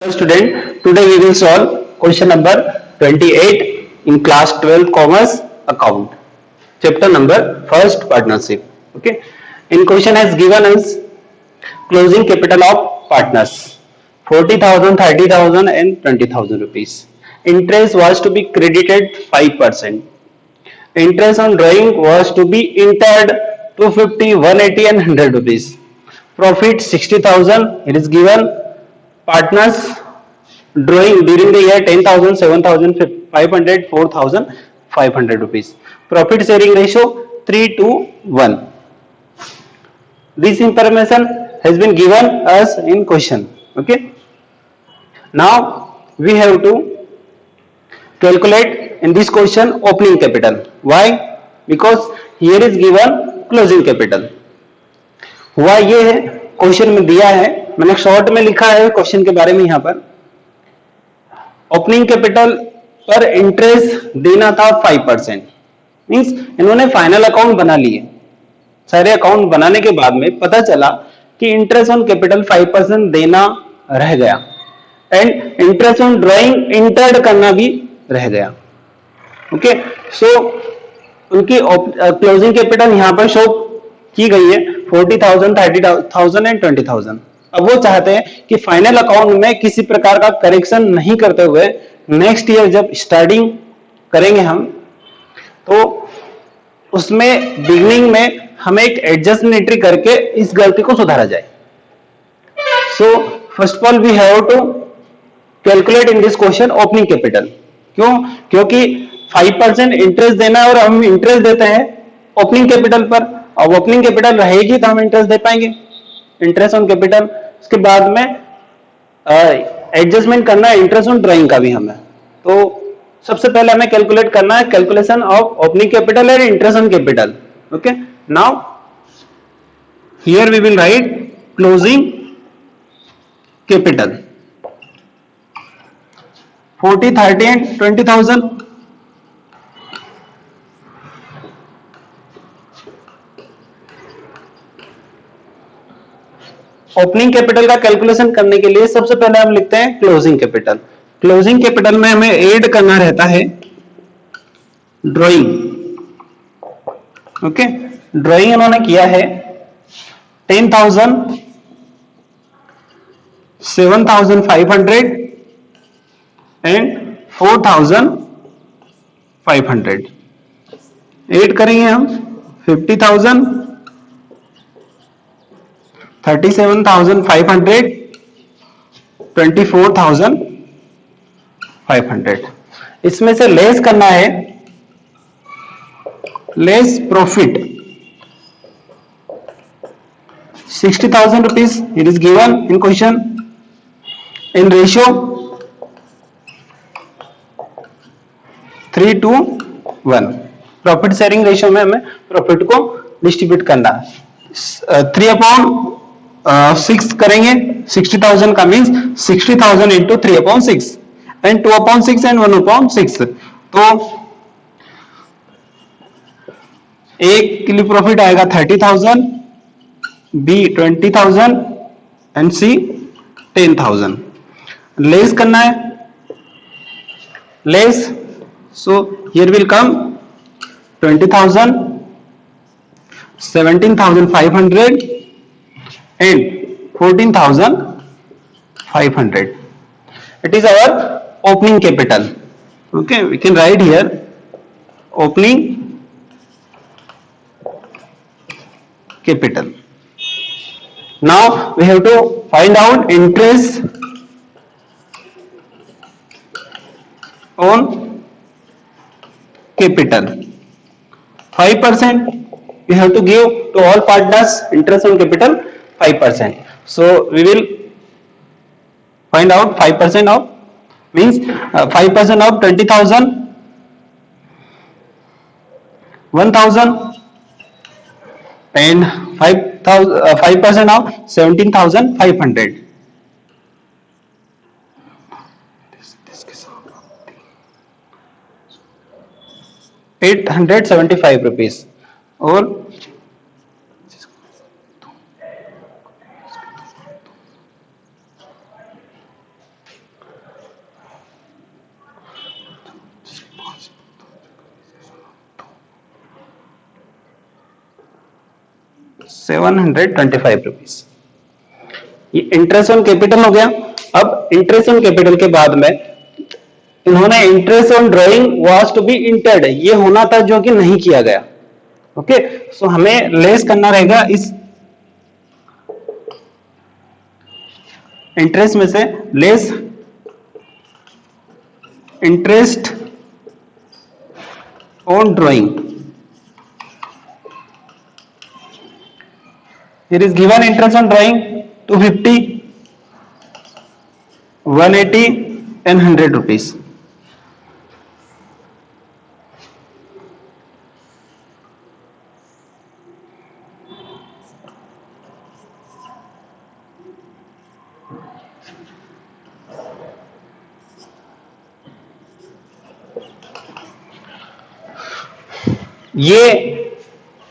Hello student, today we will solve question number 28 in class 12 commerce account, chapter number first partnership. Okay, in question has given us closing capital of partners 40,000, 30,000 and 20,000 rupees. Interest was to be credited 5%. Interest on drawing was to be entered 250, 180 and 100 rupees. Profit 60,000, it is given. Partners drawing during the year 10,000, 7,500, 4,500 rupees. Profit sharing ratio 3 to 1. This information has been given us in question. Okay. Now we have to calculate in this question opening capital. Why? Because here is given closing capital. हुआ ये है, question में दिया है, मैंने short में लिखा है क्वेश्चन के बारे में यहां पर ओपनिंग कैपिटल पर इंटरेस्ट देना था 5%. मींस इन्होंने फाइनल अकाउंट बना लिए. सारे अकाउंट बनाने के बाद में पता चला कि इंटरेस्ट ऑन कैपिटल 5% देना रह गया and interest on drawing entered करना भी रह गया. ओके, सो उनकी क्लोजिंग कैपिटल यहां पर शो की गई है 40,000, 30,000 एंड 20,000. अब वो चाहते हैं कि फाइनल अकाउंट में किसी प्रकार का करेक्शन नहीं करते हुए नेक्स्ट ईयर जब स्टार्टिंग करेंगे हम तो उसमें बिगिनिंग में हमें एक एडजस्टमेंट एंट्री करके इस गलती को सुधारा जाए. So first of all we have to calculate in this question opening capital. क्यों? क्योंकि 5% इंटरेस्ट देना है और हम इंटरेस्ट देते हैं ओपनिंग कैपिटल पर. अब ओपनिंग कैपिटल रहेगी तो हम इंटरेस्ट दे पाएंगे, इंटरेस्ट ऑन कैपिटल. उसके बाद में एडजस्टमेंट करना है इंटरेस्ट ऑन ड्राइंग का भी हमें. तो सबसे पहले हमें कैलकुलेट करना है calculation of opening capital and interest on capital. Okay, now here we will write closing capital 40, 30 and 20,000. Opening capital का कैलकुलेशन करने के लिए सबसे पहले हम लिखते हैं क्लोजिंग कैपिटल. क्लोजिंग कैपिटल में हमें ऐड करना रहता है ड्राइंग. ओके, ड्राइंग इन्होंने किया है 10,000, 7,500 एंड 4,500. ऐड करेंगे हम 50,000, 37,500, 24,500. इसमें से लेस करना है less profit 60,000 rupees. It is given in question in ratio 3 to 1. Profit sharing ratio में हमें प्रॉफिट को डिस्ट्रीब्यूट करना है. 3/6 करेंगे 60,000 का मीन्स 60,000 इंटू 3/6 एंड 2/6 एंड 1/6. तो एक के लिए प्रॉफिट आएगा 30,000, बी 20,000 एंड सी 10,000. लेस करना है less, so here will come 20,000, 17,500 and 14,500. It is our opening capital. Okay, we can write here opening capital. Now we have to find out interest on capital. 5% we have to give to all partners. Interest on capital 5%. So we will find out 5% of means 5% of 20,000, 1,000 and 5% of 17,500. 875 rupees. और 725 rupees. ये interest on capital हो गया। अब interest on capital के बाद में इन्होंने interest on drawing was to be entered, ये होना था जो कि नहीं किया गया। ओके, सो हमें लेस करना रहेगा इस इंटरेस्ट में से, less interest on drawing. Here is given interest on drawing 250, 180 and 100 rupees. ये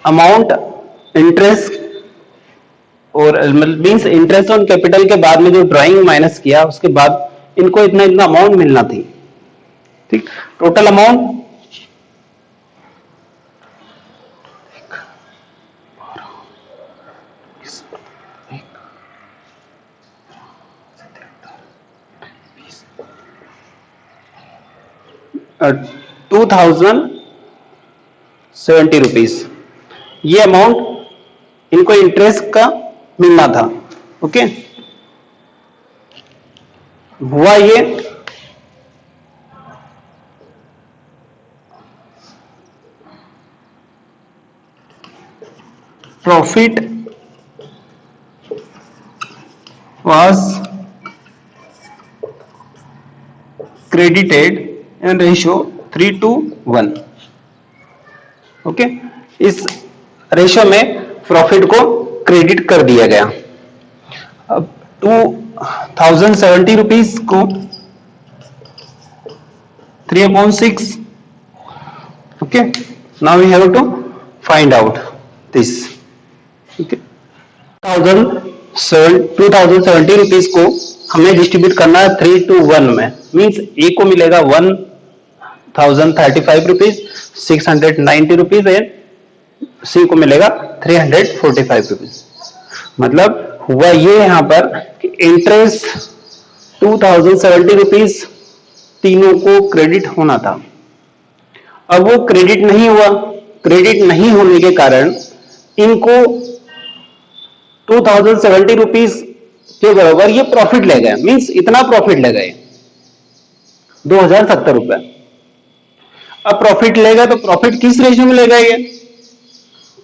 अमाउंट इंटरेस्ट और मींस इंटरेस्ट ऑन कैपिटल के बाद में जो ड्राइंग माइनस किया उसके बाद इनको इतना इतना अमाउंट मिलना थी। ठीक, टोटल अमाउंट 2070 रुपीज, ये अमाउंट इनको इंटरेस्ट का मिलना था। ओके, हुआ ये profit was credited in ratio 3:1। Okay, इस रेशियो में प्रॉफिट को क्रेडिट कर दिया गया। अब 2070 रुपीज को 3/6। Okay, now we have to find out this. Okay, 2070 rupees को हमें डिस्ट्रीब्यूट करना है 3:1 में। मींस ए को मिलेगा 1035 रुपीज, 690 रुपीज एंड सी को मिलेगा 345 रुपीज। मतलब हुआ ये यहां पर कि इंटरेस्ट 2070 रुपीज तीनों को क्रेडिट होना था। अब वो क्रेडिट नहीं हुआ। क्रेडिट नहीं होने के कारण इनको 2070 रुपीज के बराबर ये प्रॉफिट ले गए। मींस इतना प्रॉफिट ले गए 2070 रुपए। अब प्रॉफिट लेगा तो प्रॉफिट किस रेशियो में लेगा? ये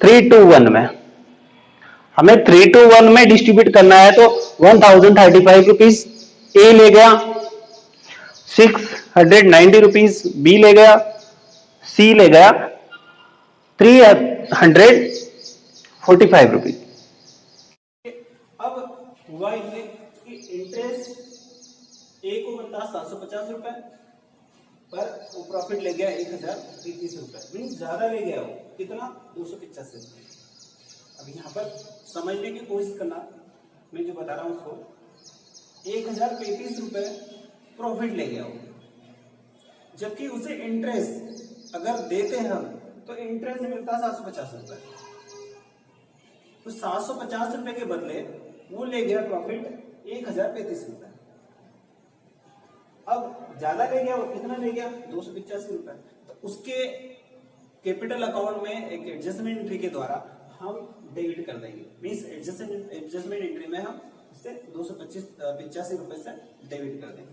3:1 में। हमें 3:1 में डिस्ट्रीब्यूट करना है तो 1035 रुपीज ए ले गया, 690 रुपीज बी ले गया, सी ले गया 345 रुपीज। अब हुआ ये कि इंटरेस्ट ए को बनता 750 रुपए पर वो प्रॉफिट ले गया 1031 रुपए। मीन्स ज्यादा ले गया वो, कितना? 285 रुपए। अब यहाँ पर समझने की कोशिश करना, मैं जो बता रहा हूं उसको, 1035 रुपए प्रॉफिट ले गया वो, जबकि उसे इंटरेस्ट अगर देते हम तो इंटरेस्ट मिलता 750 रुपए। तो 750 रुपए के बदले वो ले गया प्रॉफिट 1035 रुपए। अब ज्यादा ले गया वो, कितना ले गया? 285 रुपए। तो उसके कैपिटल अकाउंट में एक एडजस्टमेंट एंट्री के द्वारा हम डेबिट कर देंगे। मींस एडजस्टमेंट एंट्री में हम इससे 285 रुपए से डेबिट कर देंगे।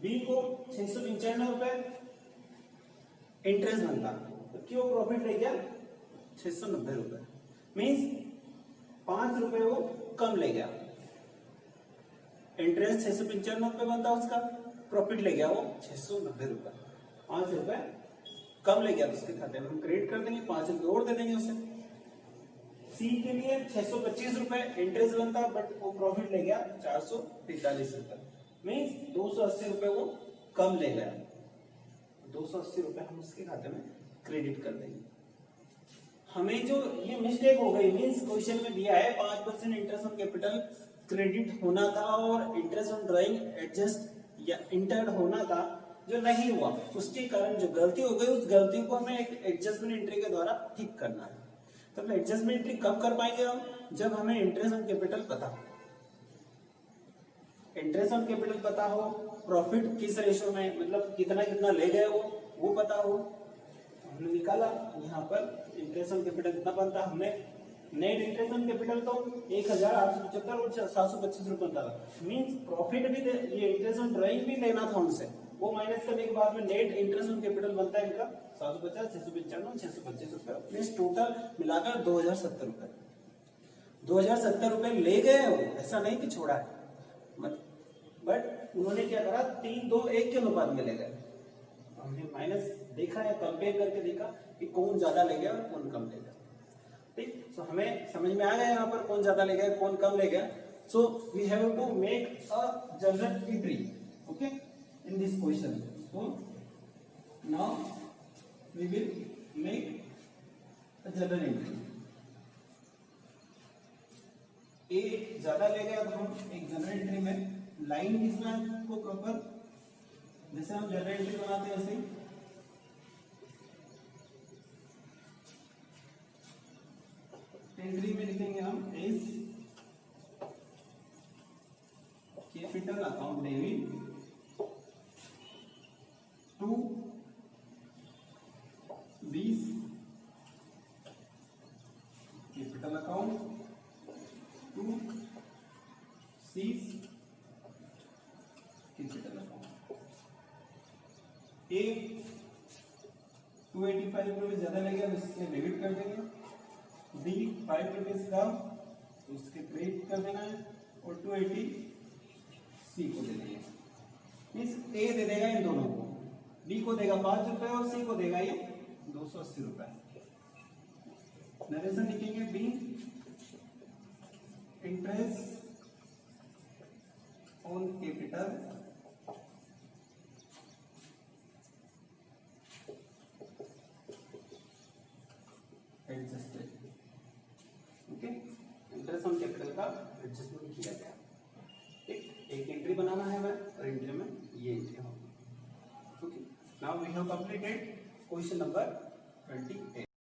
बी को 695 रुपए इंटरेस्ट बनता, तो क्यों प्रॉफिट ले गया 690 रुपए। मींस 5 रुपए वो कम ले गया। इंटरेस्ट 695 रुपए बनता उसका, प्रॉफिट ले गया वो 690 रुपए। 5 रुपए कम ले गया तो उसके खाते में हम क्रेडिट कर देंगे, 5 रुपए और दे देंगे उसे। सी के लिए 625 रुपए इंटरेस्ट बनता, बट वो प्रॉफिट ले गया 445 रुपए। मींस 280 रुपए वो कम ले गया, 280 रुपए हम उसके खाते में क्रेडिट कर देंगे। हमें जो ये मिस्टेक हो गई, मींस क्वेश्चन में दिया है 5% इंटरेस्ट ऑन कैपिटल क्रेडिट होना था और इंटरेस्ट ऑन ड्राइंग एडजस्ट या इंटर्ड होना था, जो नहीं हुआ। उसके कारण जो गलती हो गई, उस गलती को हमें एक एडजस्टमेंट एंट्री के द्वारा ठीक करना है। तो एडजस्टमेंट एंट्री कब कर पाएंगे हम, जब हमें इंटरेस्ट ऑन कैपिटल पता हो, इंटरेस्ट ऑन कैपिटल पता हो, प्रॉफिट किस रेशो में, मतलब कितना कितना ले गए वो पता हो। हमने निकाला यहाँ पर इंटरेस्ट ऑन कैपिटल कितना बनता, हमने नेट इंटरेस्ट ऑन कैपिटल तो 1875 और 725 रुपए निकाला, मींस प्रॉफिट भी ये इंटरेस्ट ऑन ड्राइंग भी लेना था उनसे, वो माइनस करने के बाद में नेट इंटरेस्ट ऑन कैपिटल बनता है इनका 750, 695, 625 रुपए, मींस टोटल मिलाकर 2070 रुपए। 2070 रुपए ले गए हो, ऐसा नहीं कि छोड़ा है, बट उन्होंने क्या करा, 3, 2, 1 के अनुपात में ले गए। हमने माइनस देखा है, कंपेयर करके देखा कि कौन ज्यादा ले गया और कौन कम ले गया। ठीक, सो हमें समझ में आ गया यहाँ पर कौन ज्यादा ले गया कौन कम ले गया। So we have to make a general entry, okay, in this question. So now we will make a general entry. A ज्यादा ले गया तो हम एक जनरल एंट्री में लाइन खींचना है को प्रॉपर, जैसे हम जनरल एंट्री बनाते हैं ऐसे एंट्री में लिखेंगे हम S capital account debit to 20 capital account to 30 capital account. A 285 रुपये ज्यादा लगेगा तो इससे डेबिट कर देंगे, बी 5 रुपीज कम तो उसके क्रेडिट कर देना है, और 280 सी को दे देंगे। मीन्स ए दे देगा इन दोनों को, बी को देगा 5 रुपए और सी को देगा ये 280 रुपए। नरेशन लिखेंगे be interest on capital adjusted, okay, interest on capital का एडजस्टमेंट किया गया। ठीक, एक एंट्री बनाना है हमें और एंट्री में ये एंट्री होगी। Okay, now we have completed question number 28।